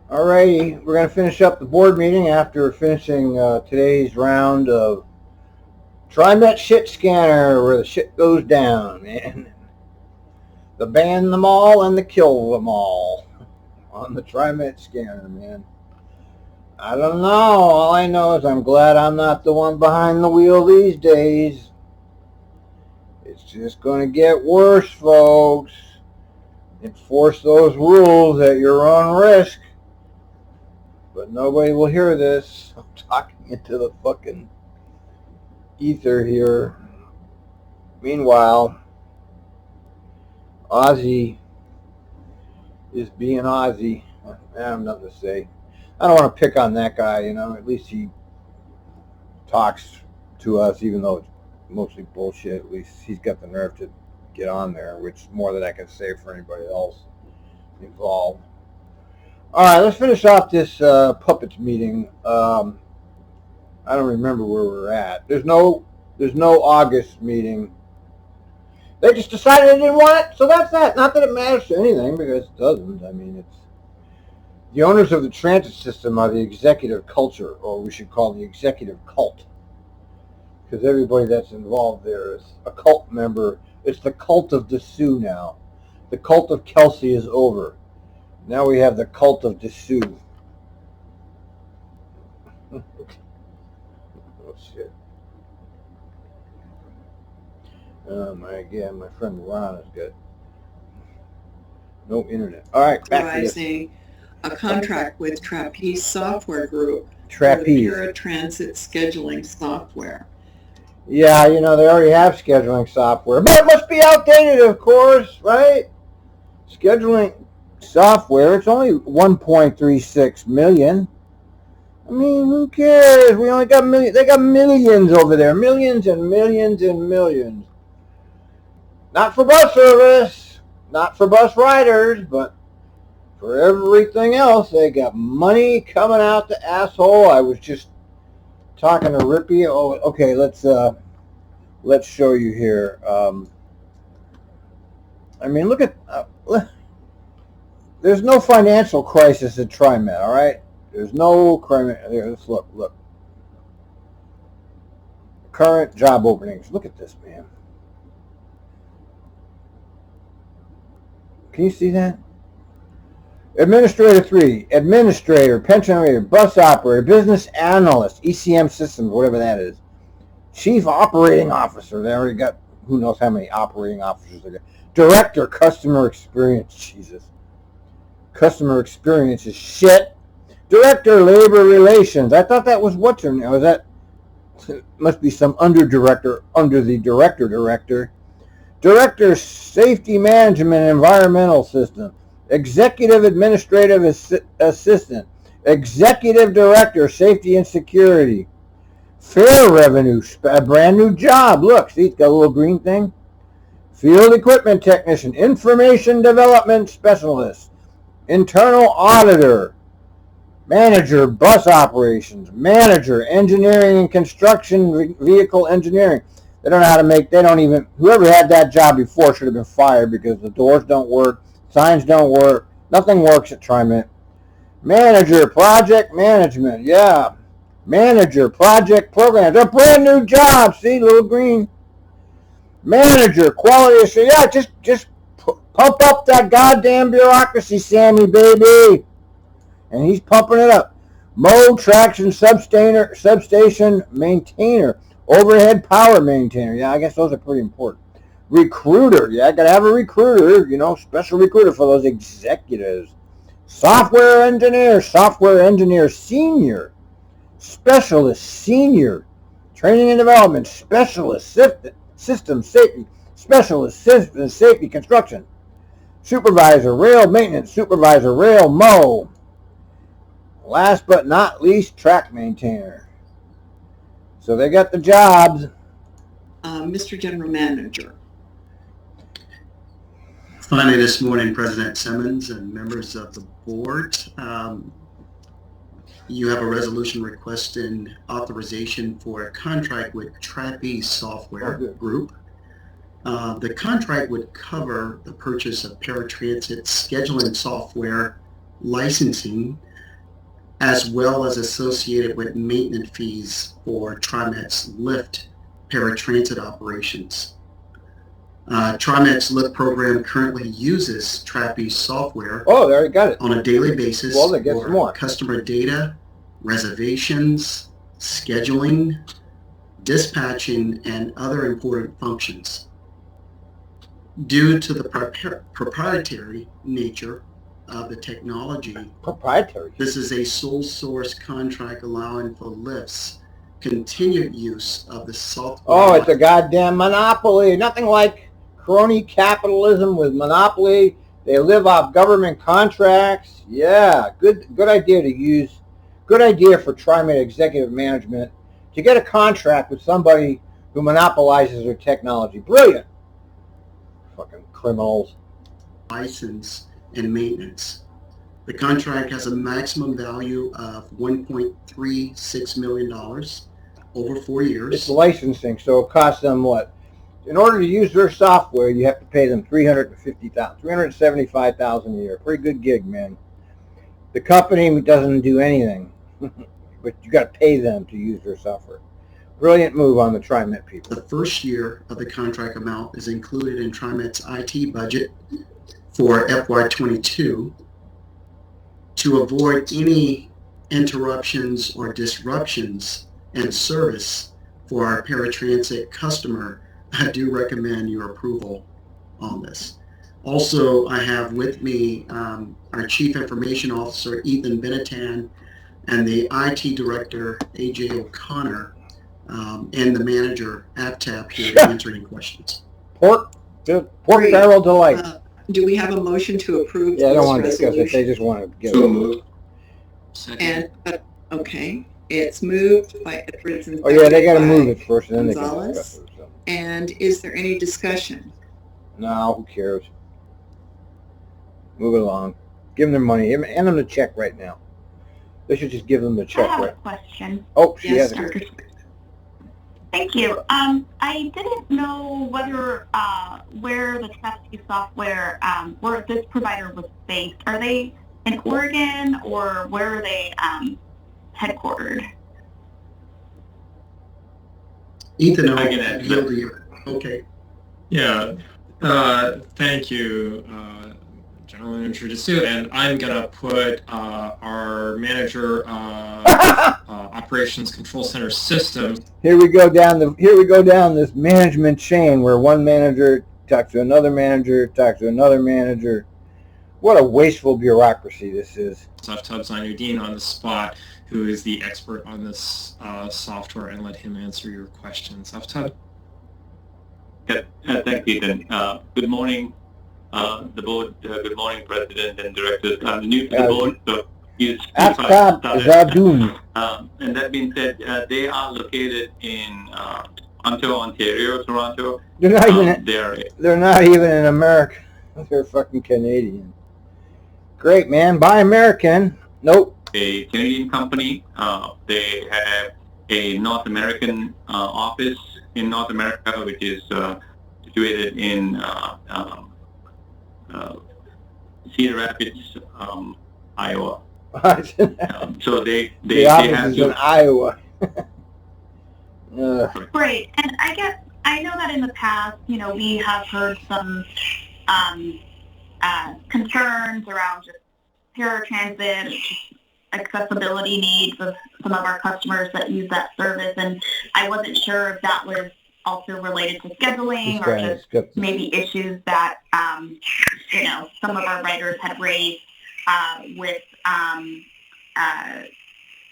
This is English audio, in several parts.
Alrighty, we're going to finish up the board meeting after finishing today's round of Trimet shit scanner, where the shit goes down, man. The ban them all and the kill them all on the Trimet scanner, man. I don't know. All I know is I'm glad I'm not the one behind the wheel these days. It's just going to get worse, folks. Enforce those rules at your own risk. But nobody will hear this. I'm talking into the fucking ether here. Meanwhile, Ozzy is being Ozzy. I have nothing to say. I don't want to pick on that guy, At least he talks to us, even though it's mostly bullshit. At least he's got the nerve to get on there, which is more than I can say for anybody else involved. All right, let's finish off this puppets meeting. I don't remember where we're at. There's no August meeting. They just decided they didn't want it, so that's that. Not that it matters to anything, because it doesn't. I mean, it's the owners of the transit system are the executive culture, or we should call the executive cult, because everybody that's involved there is a cult member. It's the cult of Dessous now. The cult of Kelsey is over. Now we have the cult of Dessous. Oh, shit. My friend Ron has got no internet. All right, back to this. A contract with Trapeze Software Group. Trapeze. Paratransit scheduling software. Yeah, they already have scheduling software, but it must be outdated, of course, right? Scheduling software, it's only 1.36 million. I mean, who cares? We only got millions. They got millions over there. Millions and millions and millions. Not for bus service, not for bus riders, but for everything else, they got money coming out the asshole. I was just talking to Rippy. Oh, okay, let's show you here. I mean, look at... there's no financial crisis at Trimet, all right? There's no crime. Here, let's look. Current job openings. Look at this, man. Can you see that? Administrator 3, administrator, pensioner, bus operator, business analyst, ECM systems, whatever that is. Chief operating officer. They already got who knows how many operating officers they got. Director, customer experience. Jesus. Customer experience is shit. Director, labor relations. I thought that was what's her name. Was that? Must be some under the director. Director, safety management, environmental system. Executive administrative assistant. Executive director, safety and security. Fair revenue, a brand new job. Look, see, it's got a little green thing. Field equipment technician, information development specialist, internal auditor, manager, bus operations, manager, engineering and construction, vehicle engineering. They don't know how to make, whoever had that job before should have been fired because the doors don't work, signs don't work, nothing works at Trimet. Manager, project management, yeah. Manager, project programs, a brand new job, see, little green. Manager, quality assurance, yeah, just pump up that goddamn bureaucracy, Sammy, baby. And he's pumping it up. Mode, traction, substation maintainer, overhead power maintainer. Yeah, I guess those are pretty important. Recruiter, yeah, got to have a recruiter, special recruiter for those executives. Software engineer, senior. Specialist, senior. Training and development, specialist, system safety, specialist, system safety construction. Supervisor, rail maintenance, supervisor, rail mow. Last but not least, track maintainer. So they got the jobs. Mr. General Manager. Finally this morning, President Simmons and members of the board, you have a resolution requesting authorization for a contract with Trapeze Software Group. The contract would cover the purchase of paratransit scheduling software licensing as well as associated with maintenance fees for Trimet's lift paratransit operations. Trimet's lift program currently uses Trapeze software Oh, there you got it. on a daily basis Well, then get some more. for customer data, reservations, scheduling, dispatching, and other important functions. Due to the proprietary nature of the technology, Proprietary. this is a sole source contract allowing for lifts continued use of the software. Oh, it's a goddamn monopoly. Nothing like crony capitalism with monopoly. They live off government contracts. Yeah, good idea to use. Good idea for Trimet executive management to get a contract with somebody who monopolizes their technology. Brilliant. Fucking criminals. License and maintenance. The contract has a maximum value of $1.36 million over 4 years. It's licensing, so it costs them what? In order to use their software, you have to pay them $375,000 a year. Pretty good gig, man. The company doesn't do anything, but you got to pay them to use their software. Brilliant move on the Trimet people. The first year of the contract amount is included in Trimet's IT budget for FY22 to avoid any interruptions or disruptions in service for our paratransit customer. I do recommend your approval on this. Also, I have with me our Chief Information Officer, Ethan Benetton, and the IT Director, AJ O'Connor, and the manager, AFTAP, here to answer any questions. Pork barrel delight. Do we have a motion to approve Yeah, I don't this want to discuss it. resolution? They just want to get So it. moved. And, okay, it's moved by Edwards and Oh, yeah, they got to seconded move by it first, and then they can Gonzalez. discuss it. So. And is there any discussion? No, who cares? Move it along. Give them their money. Hand them the check right now. They should just give them the I check have a right. question. Oh, she Yes, has it. Dr. Thank you. I didn't know whether where the Trapeze software, where this provider was based. Are they in Oregon or where are they headquartered? Ethan, I I'll can add yield to you. Okay. Yeah, thank you, General Manager DeSue, and I'm gonna put our manager operations control center system. Here we go down this management chain where one manager talks to another manager, talks to another manager. What a wasteful bureaucracy this is. Saftab Zainuddin on the spot, who is the expert on this software, and let him answer your questions. Saftab? Thank you, Ethan. Good morning, the board. Good morning, President and Directors. I'm new to the board, so Aftab Zadoun. and that being said, they are located in Ontario, Toronto. They're not even. They're not even in America. They're fucking Canadian. Great, man. Buy American. Nope. A Canadian company. They have a North American office in North America, which is situated in Cedar Rapids, Iowa. So they the office have is in Iowa. Great. And I guess I know that in the past, we have heard some concerns around just paratransit, accessibility needs of some of our customers that use that service, and I wasn't sure if that was also related to scheduling or just maybe issues that some of our writers had raised with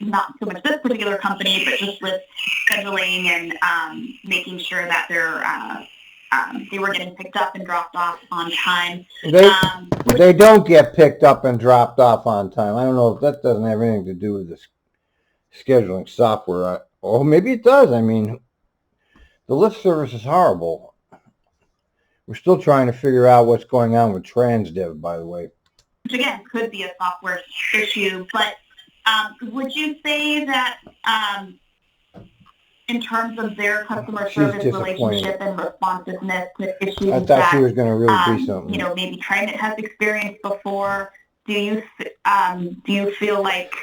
not so much this particular company, but just with scheduling and making sure that they were getting picked up and dropped off on time. They don't get picked up and dropped off on time. I don't know if that doesn't have anything to do with the scheduling software. Or maybe it does. I mean, the lift service is horrible. We're still trying to figure out what's going on with TransDev, by the way. Which again could be a software issue, but would you say that in terms of their customer service relationship and responsiveness to issues I thought she was going to really be something. Maybe Trimet has experienced before, do you feel like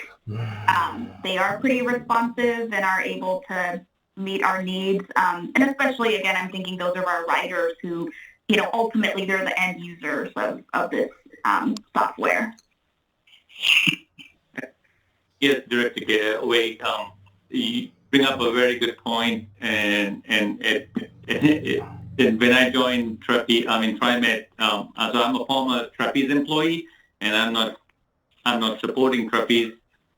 They are pretty responsive and are able to meet our needs. And especially, again, I'm thinking those are our riders who, ultimately they're the end users of this software. Yes, Director Wade, you bring up a very good point, and when I joined Trimet, so I'm a former Trapeze employee, and I'm not supporting Trapeze.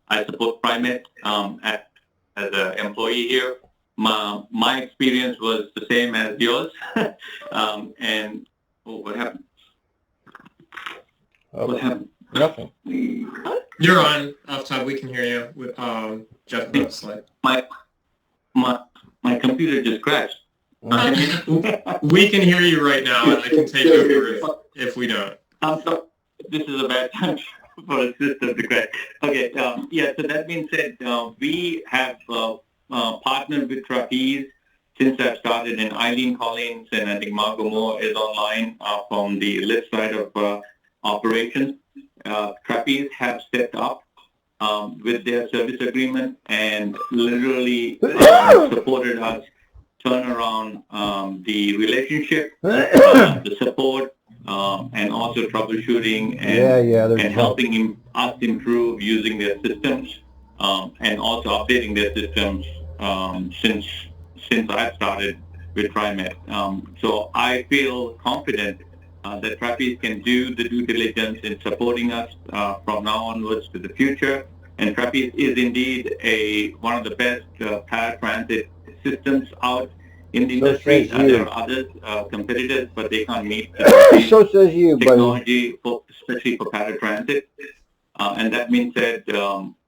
I support Trimet as an employee here. My experience was the same as yours, and what happened? What happened? Nothing. You're on, off top. We can hear you. With Jeff Slide. My computer just crashed. We can hear you right now, and I can take over if we don't. So this is a bad time for a system to crash. Okay, so that being said, we have partnered with Trapeze since I've started, and Eileen Collins and I think Margot Moore is online from the lift side of operations. Trapeze have stepped up with their service agreement and literally supported us turn around the relationship, the support, and also troubleshooting and helping us improve using their systems and also updating their systems since I started with Trimet. So I feel confident that Trapeze can do the due diligence in supporting us from now onwards to the future. And Trapeze is indeed one of the best paratransit systems out in the industry. There are other competitors, but they can't meet the So says you, technology, especially for paratransit. And that means that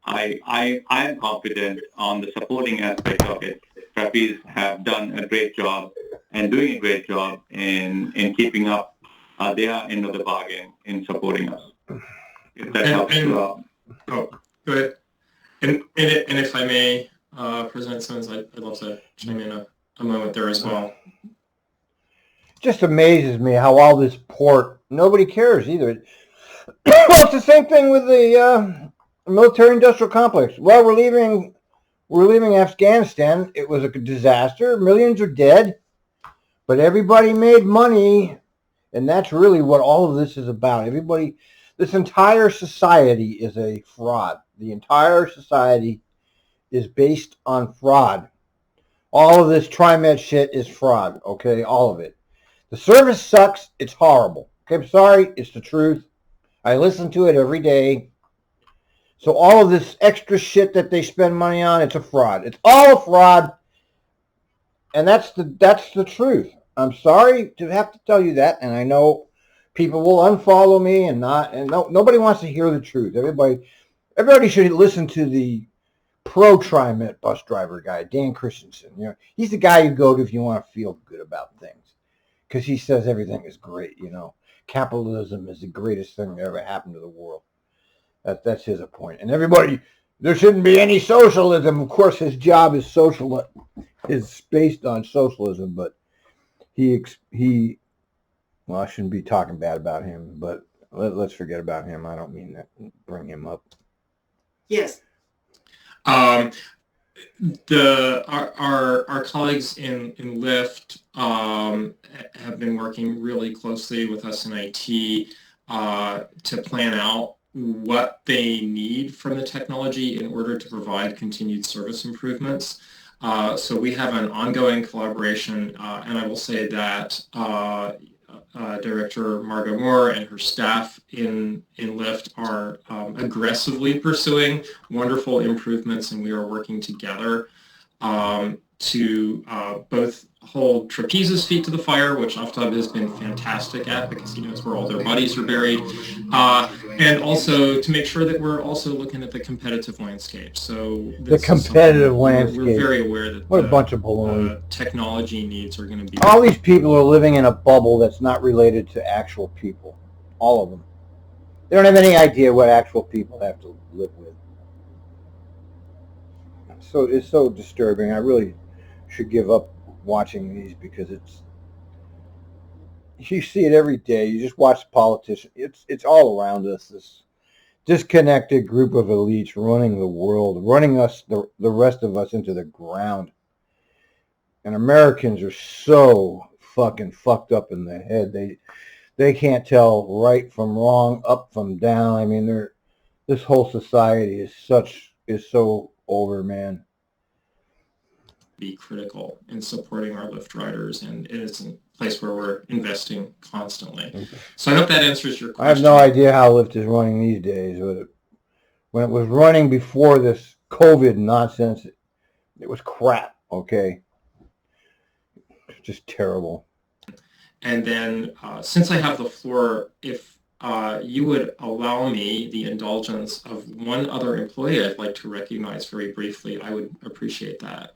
I am confident on the supporting aspect of it. Trapeze have done a great job and doing a great job in keeping up their end of the bargain in supporting us. If that helps. Go ahead. And if I may, President Simmons, I'd love to chime in a moment there as well. Just amazes me how all this port, nobody cares either. Well, it's the same thing with the military-industrial complex. Well, we're leaving Afghanistan. It was a disaster. Millions are dead, but everybody made money, and that's really what all of this is about. This entire society is a fraud. The entire society is based on fraud. All of this Trimet shit is fraud, okay? All of it. The service sucks. It's horrible. Okay, I'm sorry. It's the truth. I listen to it every day. So all of this extra shit that they spend money on, it's a fraud. It's all a fraud. And that's the truth. I'm sorry to have to tell you that, and I know people will unfollow me nobody wants to hear the truth. Everybody should listen to the pro Trimet bus driver guy, Dan Christensen. He's the guy you go to if you want to feel good about things, because he says everything is great. Capitalism is the greatest thing that ever happened to the world. That's his point. And there shouldn't be any socialism. Of course, his job is based on socialism, but well, I shouldn't be talking bad about him, but let's forget about him. I don't mean that. Bring him up. Yes. Our colleagues in Lyft have been working really closely with us in IT to plan out what they need from the technology in order to provide continued service improvements. So we have an ongoing collaboration, and I will say that Director Margot Moore and her staff in Lyft are aggressively pursuing wonderful improvements, and we are working together to both hold Trapeze's feet to the fire, which Aftab has been fantastic at because he knows where all their bodies are buried, and also to make sure that we're also looking at the competitive landscape. So the competitive landscape. We're very aware that a bunch of baloney. Technology needs are going to be. All these people are living in a bubble that's not related to actual people. All of them. They don't have any idea what actual people have to live with. So it's so disturbing. I really should give up watching these because you see it every day. You just watch politicians. It's all around us. disconnected group of elites running the world, running us, the rest of us, into the ground. And Americans are so fucking fucked up in the head. They can't tell right from wrong, up from down. I mean, this whole society is so over, man. Be critical in supporting our Lyft riders, and it is a place where we're investing constantly. So I hope that answers your question. I have no idea how Lyft is running these days, but when it was running before this COVID nonsense, it was crap, okay? Just terrible. And then, since I have the floor, if you would allow me the indulgence of one other employee I'd like to recognize very briefly, I would appreciate that.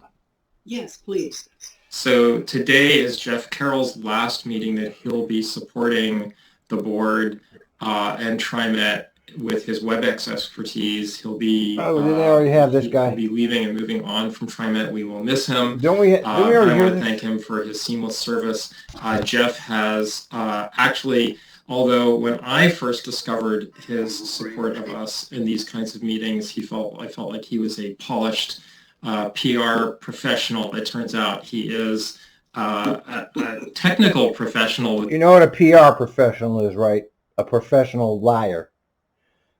Yes, please. So today is Jeff Carroll's last meeting that he'll be supporting the board and Trimet with his WebEx expertise. He'll be didn't they already have this guy? He'll be leaving and moving on from Trimet. We will miss him. Don't we already I hear want to this? thank him for his seamless service. Jeff has actually, although when I first discovered his support of us in these kinds of meetings, I felt like he was a polished PR professional. It turns out he is a technical professional. You know what a PR professional is, right? A professional liar.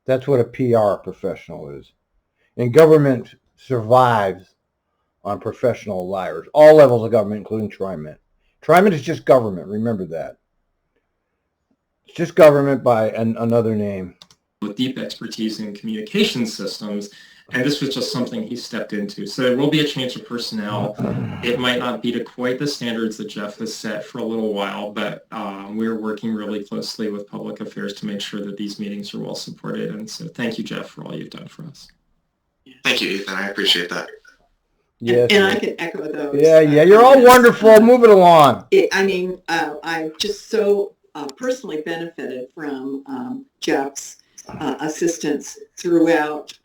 That's what a PR professional is. And government survives on professional liars. All levels of government, including Trimet. Trimet is just government. Remember that. It's just government by another name. With deep expertise in communication systems, and this was just something he stepped into. So there will be a change of personnel. It might not be to quite the standards that Jeff has set for a little while, but we're working really closely with public affairs to make sure that these meetings are well supported. And so thank you, Jeff, for all you've done for us. Thank you, Ethan. I appreciate that. Yes. And I can echo those. Yeah, you're all wonderful. Move it along. I just so personally benefited from Jeff's assistance throughout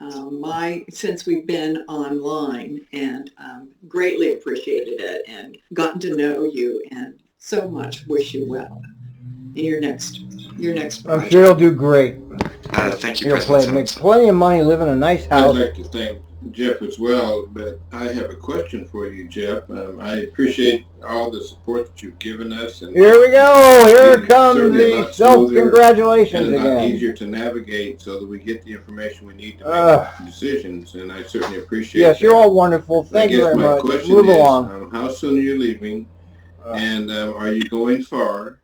since we've been online, and greatly appreciated it and gotten to know you, and so much wish you well in your next project. I'm sure you'll do great. Thank you, You'll President. make plenty of money, live in a nice I'd house. like to thank Jeff as well, but I have a question for you, Jeff. I appreciate all the support that you've given us. And Here we go. Here and comes certainly a the lot smoother self-congratulations and a lot again. easier to navigate so that we get the information we need to make decisions, and I certainly appreciate Yes, that. you're all wonderful. Thank you very much. Question Move is, along. how soon are you leaving, and are you going far,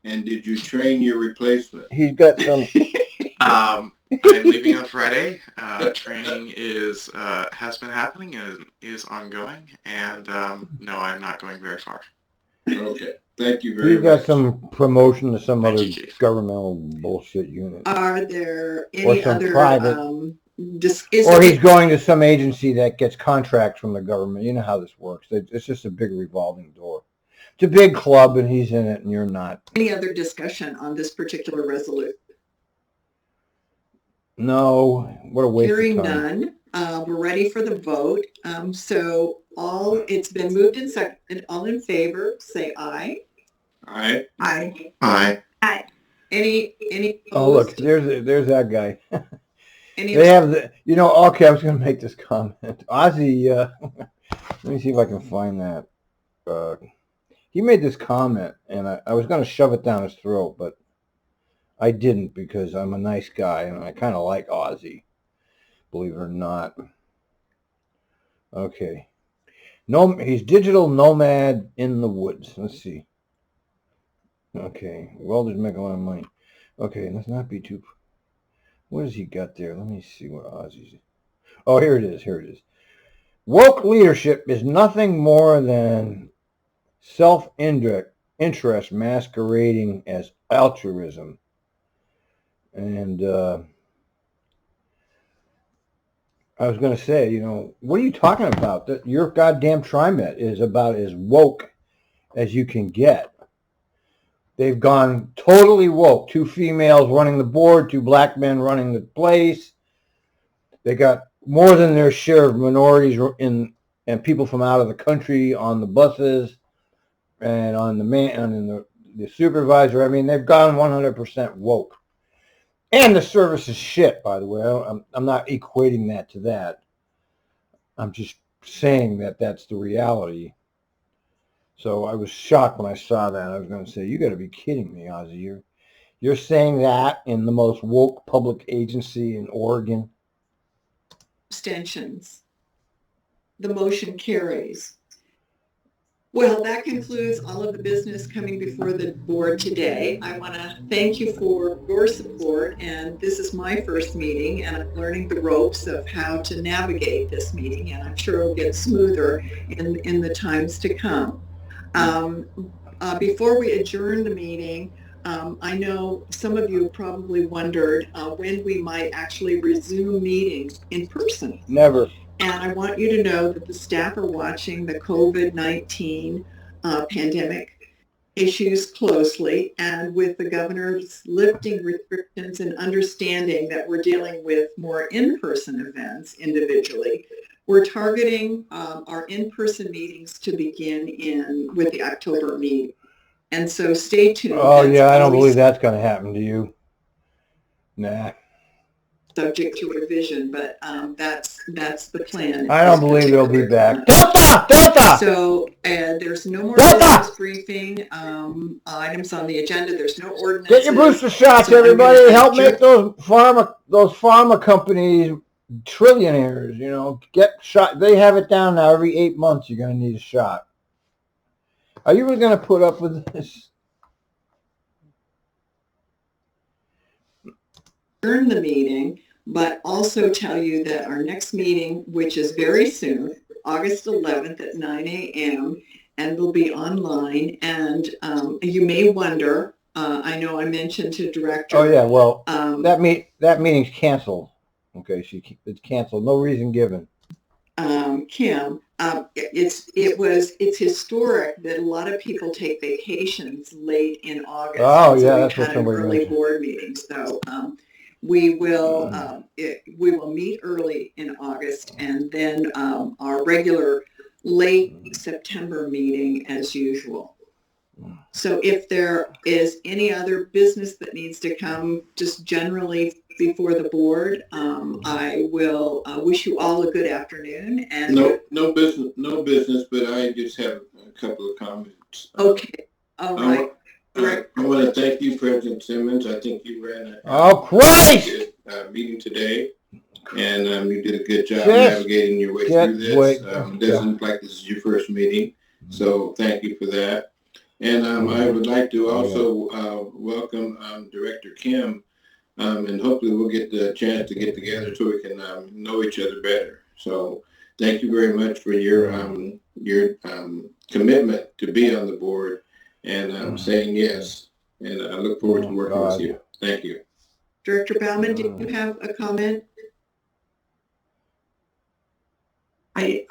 and did you train your replacement? He's got some... I'm leaving on Friday. Training has been happening and is ongoing, and no, I'm not going very far. Okay, thank you very He's got much. some promotion to some Thank other you, Chief. governmental bullshit unit. Are there Or any some other private. is Or there- he's going to some agency that gets contracts from the government. You know how this works. It's just a big revolving door. It's a big club, and he's in it, and you're not. any other discussion on this particular resolution? No, what a waste Hearing of time. none, we're ready for the vote. So it's been moved and seconded. All in favor, say aye. Aye. Aye. Aye. Any Oh, look, opposed? there's that guy. Any They have the, okay, I was going to make this comment. Ozzy, let me see if I can find that. He made this comment, and I was going to shove it down his throat, but I didn't because I'm a nice guy, and I kind of like Ozzy, believe it or not. Okay. No, he's digital nomad in the woods. Let's see. Okay, welders make a lot of money. Okay, let's not be too... What has he got there? Let me see what Ozzy's... Oh, here it is. Woke leadership is nothing more than self-interest masquerading as altruism. And I was going to say, what are you talking about? That your goddamn Trimet is about as woke as you can get. They've gone totally woke. 2 females running the board, 2 black men running the place. They got more than their share of minorities and people from out of the country on the buses and on the supervisor. I mean, they've gone 100% woke. And the service is shit, by the way. I'm not equating that to that. I'm just saying that that's the reality. So I was shocked when I saw that. I was going to say, you got to be kidding me, Ozzy. You're saying that in the most woke public agency in Oregon? Abstentions. The motion carries. Well, that concludes all of the business coming before the board today. I want to thank you for your support, and this is my first meeting, and I'm learning the ropes of how to navigate this meeting, and I'm sure it'll get smoother in the times to come. Before we adjourn the meeting, I know some of you probably wondered when we might actually resume meetings in person. Never. And I want you to know that the staff are watching the COVID-19 pandemic issues closely, and with the governor's lifting restrictions and understanding that we're dealing with more in-person events individually, we're targeting our in-person meetings to begin with the October meeting. And so stay tuned. Oh, yeah, I don't believe that's going to happen to you. Nah. Subject to revision, but that's the plan. I don't believe they'll be back. Delta! So, and there's no more business briefing items on the agenda. There's no ordinance. Get your booster shots, everybody. Help make those pharma companies trillionaires. You know, get shot. They have it down now. Every 8 months, you're going to need a shot. Are you really going to put up with this? Adjourn the meeting, but also tell you that our next meeting, which is very soon, August 11th at 9 a.m., and will be online. And you may wonder, I know I mentioned to Director. Oh, yeah, well, that meeting's canceled. Okay, it's canceled. No reason given. Kim, it's historic that a lot of people take vacations late in August. Oh, so yeah, we've that's what had an somebody early mentioned. board meeting. So we will meet early in August, and then our regular late September meeting as usual. So if there is any other business that needs to come just generally before the board, I will wish you all a good afternoon. And no business, but I just have a couple of comments. Okay, all right. I want to thank you, President Simmons. I think you ran a meeting today, and you did a good job navigating your way through this. It doesn't look like this is your first meeting, so thank you for that. And I would like to also welcome Director Kim, and hopefully we'll get the chance to get together so we can know each other better. So thank you very much for your commitment to be on the board and saying yes. And I look forward to working with you. Thank you. Director Bauman, did you have a comment? I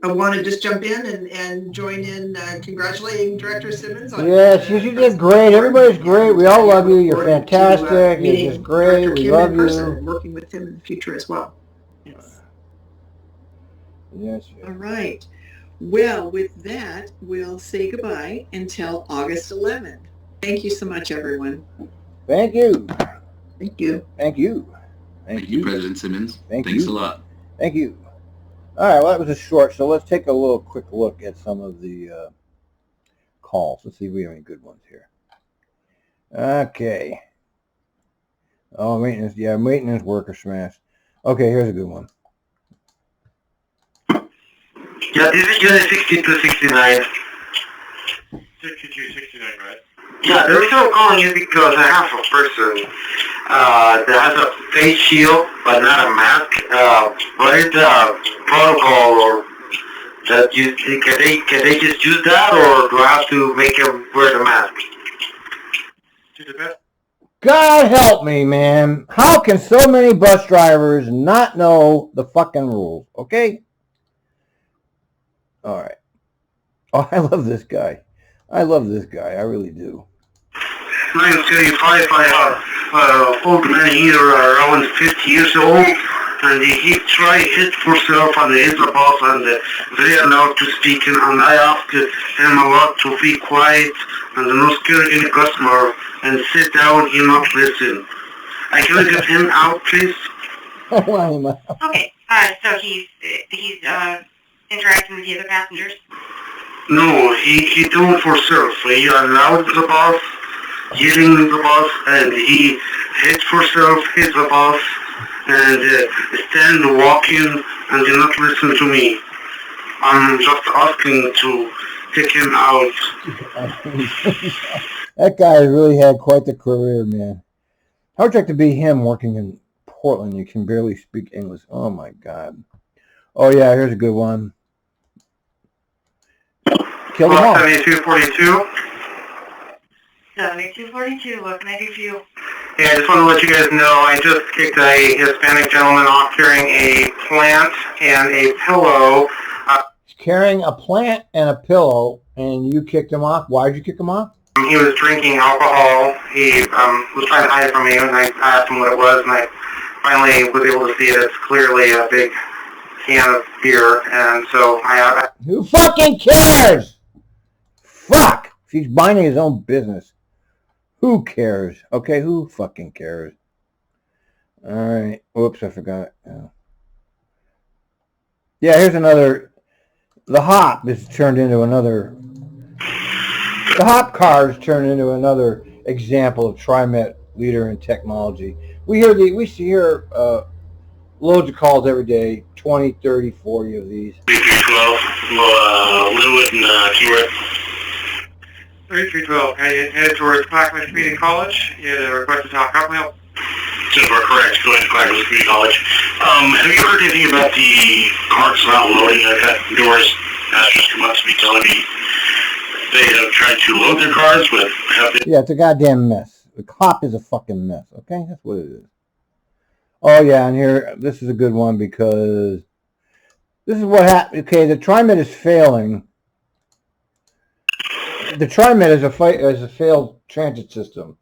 want to just jump in and join in congratulating Director Simmons. Yes, you did great. Everybody's great. We all love you. You're fantastic. You're just great. We love you. Working with him in the future as well. Yes. All right. Well, with that, we'll say goodbye until August 11th. Thank you so much, everyone. Thank you. Thank you. Thank you. Thank you, President Simmons. Thanks a lot. Thank you. All right, well, that was a short, so let's take a quick look at some of the calls. Let's see if we have any good ones here. Okay. Oh, maintenance worker smash. Okay, here's a good one. Yeah, this is unit 6269. 6269, right? Yeah, the reason I'm calling you because I have a person that has a face shield but not a mask. What is the protocol, or that can they just use that, or do I have to make him wear the mask? To the best. God help me, man. How can so many bus drivers not know the fucking rules? Okay? All right. Oh, I love this guy. I really do. 935, old man here, around 50 years old, and he tried hit himself on the interbox and very loud to speak, and I asked him a lot to be quiet and not scare any customer and sit down, he not listen. Can we get him out, please? Okay, so he's interacting with the other passengers? No, he doing for self. He allowed the boss, yelling the boss, and he hit for self, hit the boss, and stand walking and did not listen to me. I'm just asking to take him out. That guy really had quite the career, man. How would you like to be him working in Portland? You can barely speak English. Oh, my God. Oh, yeah, here's a good one. Kill them all. 7242. 7242, what can I do for you? Yeah, I just want to let you guys know I just kicked a Hispanic gentleman off carrying a plant and a pillow. He's carrying a plant and a pillow, and you kicked him off. Why did you kick him off? He was drinking alcohol. He was trying to hide it from me, and I asked him what it was, and I finally was able to see it. It's clearly a big can of beer, and so I... Who fucking cares? Fuck! He's minding his own business. Who cares? Okay, who fucking cares? All right. Whoops, I forgot. Yeah, here's another. The hop is turned into another. The hop car is turned into another example of Trimet leader in technology. We hear loads of calls every day, 20, 30, 40 of these. 3312, Linwood and Keyword. 3312, headed towards Clackamas Community College. You had a request to talk. How can we help? Since we're correct, going to Clackamas Community College. Have you heard anything about the carts not loading? I've had numerous passengers come up to me telling me they have tried to load their cars, but have been... Yeah, it's a goddamn mess. The cop is a fucking mess, okay? That's what it is. Oh, yeah, and here, this is a good one because this is what happened. Okay, the Trimet is failing. The Trimet is a failed transit system.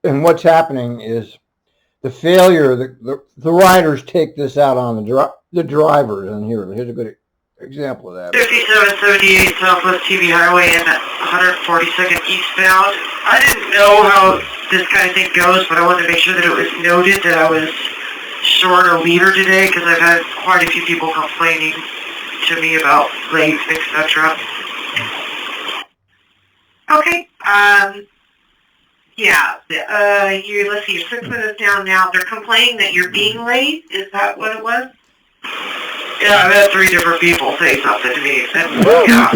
And what's happening is the failure, the riders take this out on the drivers. And here's a good example of that. 5778 Southwest TV Highway and 142nd eastbound. I didn't know how this kind of thing goes, but I wanted to make sure that it was noted that I was short a leader today because I've had quite a few people complaining to me about late, etc. Okay, yeah, let's see, you're 6 minutes down now. They're complaining that you're being late? Is that what it was? Yeah, I've had 3 different people say something to me. And, yeah,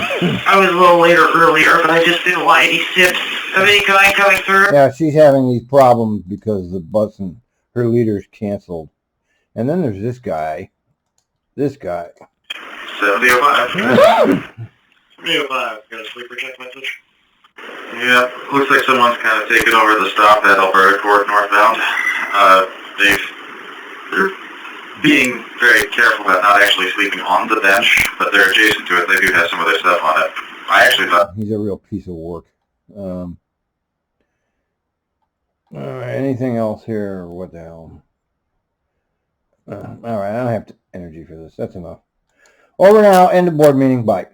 I was a little later earlier, but I just didn't want any sips of any kind coming through. Yeah, she's having these problems because the bus and her leader's canceled. And then there's this guy. 7005. 305, got a sleeper check message? Yeah, looks like someone's kind of taken over the stop at Alberta Court northbound. They're being very careful about not actually sleeping on the bench, but they're adjacent to it. They do have some of their stuff on it. I actually thought... He's a real piece of work. All right, anything else here? What the hell? All right, I don't have energy for this. That's enough. Over now, end of board meeting. Bye.